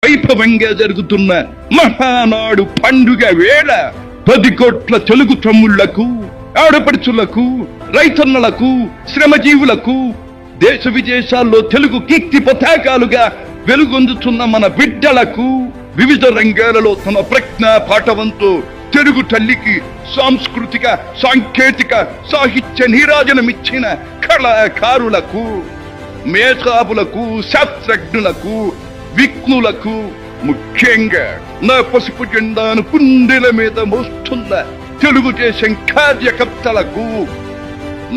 వైభవంగా జరుగుతున్న మహానాడు పండుగ వేళ 10 కోట్ల తెలుగు తమ్ముళ్లకు, ఆడపడుచులకు, రైతన్నలకు, శ్రమజీవులకు, దేశ విదేశాల్లో తెలుగు కీర్తి పతాకాలుగా వెలుగొందుతున్న మన బిడ్డలకు వివిధ రంగాలలో తమ ప్రజ్ఞా పాఠవంతో తెలుగు తల్లికి సాంస్కృతిక, సాంకేతిక, సాహిత్య నీరాజనమిచ్చిన కళాకారులకు, మేధావులకు, శాస్త్రజ్ఞులకు, విఘ్నులకు, ముఖ్యంగా నా పసుపు జెండాను కుండెల మీద మోస్తున్న తెలుగుదేశం కార్యకర్తలకు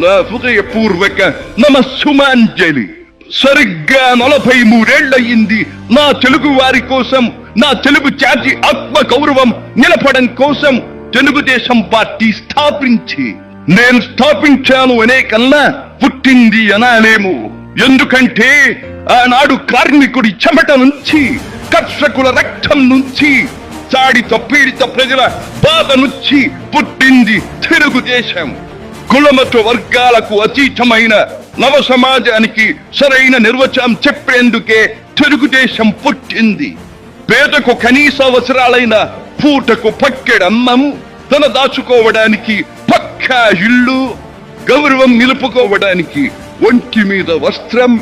నా హృదయపూర్వక నమస్సుమాంజలి. సరిగ్గా 43 ఏళ్లయింది నా తెలుగు వారి కోసం, నా తెలుగు జాతి ఆత్మ గౌరవం నిలపడం కోసం తెలుగుదేశం పార్టీ స్థాపించి. నేను స్థాపించాను అనే కన్నా పుట్టింది అనాలేము. ఎందుకంటే ఆనాడు కార్మికుడి చెమట నుంచి, కర్షకుల రక్తం నుంచి, చాడిత పీడిత ప్రజల బాధ నుంచి పుట్టింది తెలుగుదేశం. కులమత వర్గాలకు అతీతమైన నవ సమాజానికి సరైన నిర్వచనం చెప్పేందుకే తెలుగుదేశం పుట్టింది. పేదకు కనీస అవసరాలైన పూటకు పక్కెడన్నము, తన దాచుకోవడానికి పక్కా ఇల్లు, గౌరవం నిలుపుకోవడానికి ఒంటి మీద వస్త్రం,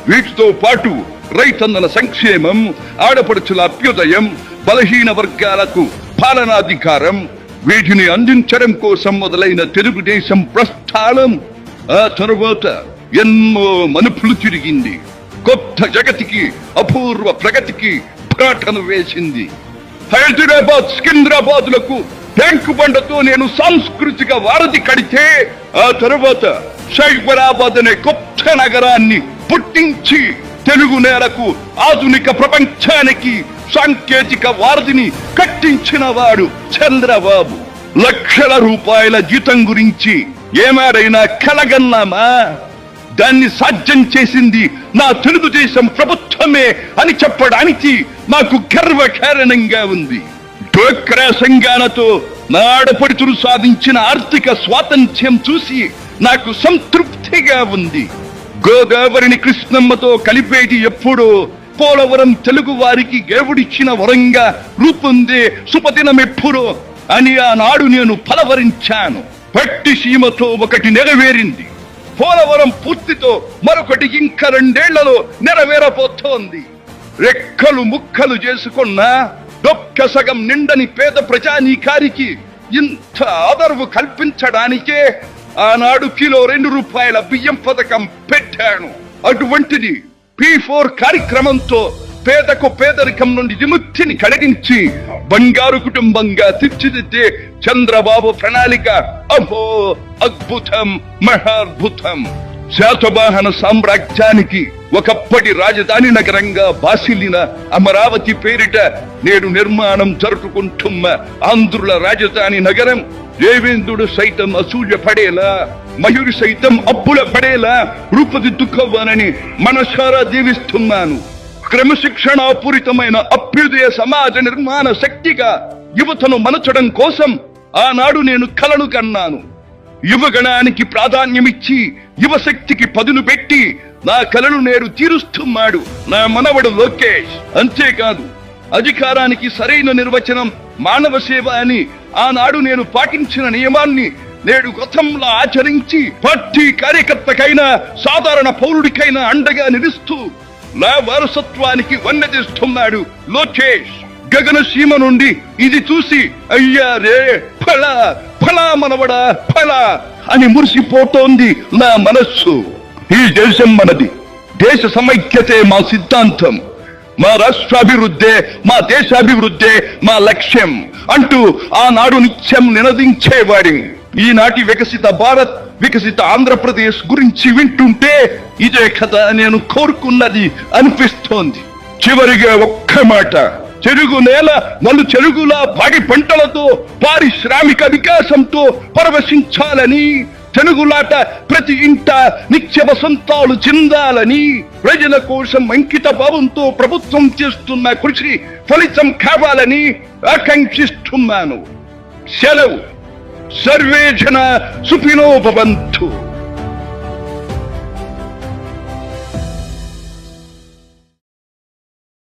వీటితో పాటు రైతన్నల సంక్షేమం, ఆడపడుచుల అభ్యుదయం, బలహీన వర్గాలకు పాలనాధికారం, వీటిని అందించడం కోసం మొదలైన తెలుగుదేశం ప్రస్థానం ఆ తరువాత ఎన్నో మలుపులు తిరిగింది. కొత్త జగతికి, అపూర్వ ప్రగతికి పాటను వేసింది. హైదరాబాద్, సికింద్రాబాద్ లకు ట్యాంకు బండతో నేను సాంస్కృతిక వారధి కడితే, ఆ తరువాత సైబరాబాద్ అనే కొత్త నగరాన్ని పుట్టించి తెలుగు నేలకు, ఆధునిక ప్రపంచానికి సాంకేతిక వారధిని కట్టించిన వాడు చంద్రబాబు. లక్షల రూపాయల జీతం గురించి ఏమారైనా కలగన్నామా? దాన్ని సాధ్యం చేసింది నా తెలుగుదేశం ప్రభుత్వమే అని చెప్పడానికి మాకు గర్వకారణంగా ఉంది. డోక్రా సంఘాలతో నా ఆడపడుచులు సాధించిన ఆర్థిక స్వాతంత్ర్యం చూసి నాకు సంతృప్తిగా ఉంది. గోదావరిని కృష్ణమ్మతో కలిపేటి ఎప్పుడో పోలవరం తెలుగు వారికి దేవుడిచ్చిన వరంగా రూపొందే సుపదినం ఎప్పుడో అని ఆనాడు నేను పలవరించాను. పట్టి సీమతో ఒకటి నెరవేరింది. పోలవరం పూర్తితో మరొకటి ఇంకా 2 ఏళ్లలో నెరవేరబోతోంది. రెక్కలు ముక్కలు చేసుకున్న డొక్క సగం నిండని పేద ప్రజానీకారికి ఇంత ఆదరవు కల్పించడానికే ఆనాడు కిలో 2 రూపాయల బియ్యం పథకం పెట్టాను. అటువంటిది P4 కార్యక్రమంతో పేదకు పేదరికం నుండి విముక్తిని కలిగించి బంగారు కుటుంబంగా తీర్చిదిద్దే చంద్రబాబు ప్రణాళిక అహో అద్భుతం, మహాద్భుతం. శాతవాహన సామ్రాజ్యానికి ఒకప్పటి రాజధాని నగరంగా బాసిల్లిన అమరావతి పేరిట నేడు నిర్మాణం జరుపుకుంటున్న ఆంధ్రుల రాజధాని నగరం దేవేంద్రుడు సైతం అసూయ పడేలా, మయూరి సైతం అప్పుల పడేలా రూపుదిద్దుకోవాలని మనసారా దీవిస్తున్నాను. క్రమశిక్షణాపూరితమైన అభ్యుదయ సమాజ నిర్మాణ శక్తిగా యువతను మలచడం కోసం ఆనాడు నేను కలను కన్నాను. యువగణానికి ప్రాధాన్యమిచ్చి యువశక్తికి పదును పెట్టి నా కలను నేడు తీరుస్తున్నాడు నా మనవడు లోకేష్. అంతేకాదు, అధికారానికి సరైన నిర్వచనం మానవ సేవ అని ఆనాడు నేను పాటించిన నియమాన్ని నేడు గతంలో ఆచరించి పార్టీ కార్యకర్తకైనా సాధారణ పౌరుడికైనా అండగా నిలుస్తూ నా వారసత్వానికి వన్నెదిస్తున్నాడు లోకేష్. గగన సీమ నుండి ఇది చూసి అయ్యా రే ఫలా ఫలా మనవడా ఫలా అని మురిసిపోతోంది నా మనస్సు. ఈ దేశం మనది, దేశ సమైక్యతే మా సిద్ధాంతం, మా రాష్ట్రాభివృద్ధే మా దేశాభివృద్ధే మా లక్ష్యం అంటూ ఆనాడు నిత్యం నినదించేవాడి. ఈనాటి వికసిత భారత్, వికసిత ఆంధ్రప్రదేశ్ గురించి వింటుంటే ఇదే కదా నేను కోరుకున్నది అనిపిస్తోంది. చివరిగా ఒక్క మాట, చెరుగు నేల నలు చెరుగులా పాడి పంటలతో పారిశ్రామిక వికాసంతో పరవశించాలని, తెలుగులాట ప్రతి ఇంట నిత్య వసంతాలు చెందాలని, ప్రజల కోసం అంకిత భావంతో ప్రభుత్వం చేస్తున్న కృషి ఫలితం కావాలని ఆకాంక్షిస్తున్నాను. సెలవు. సర్వే జన సుఖినో భవంతు.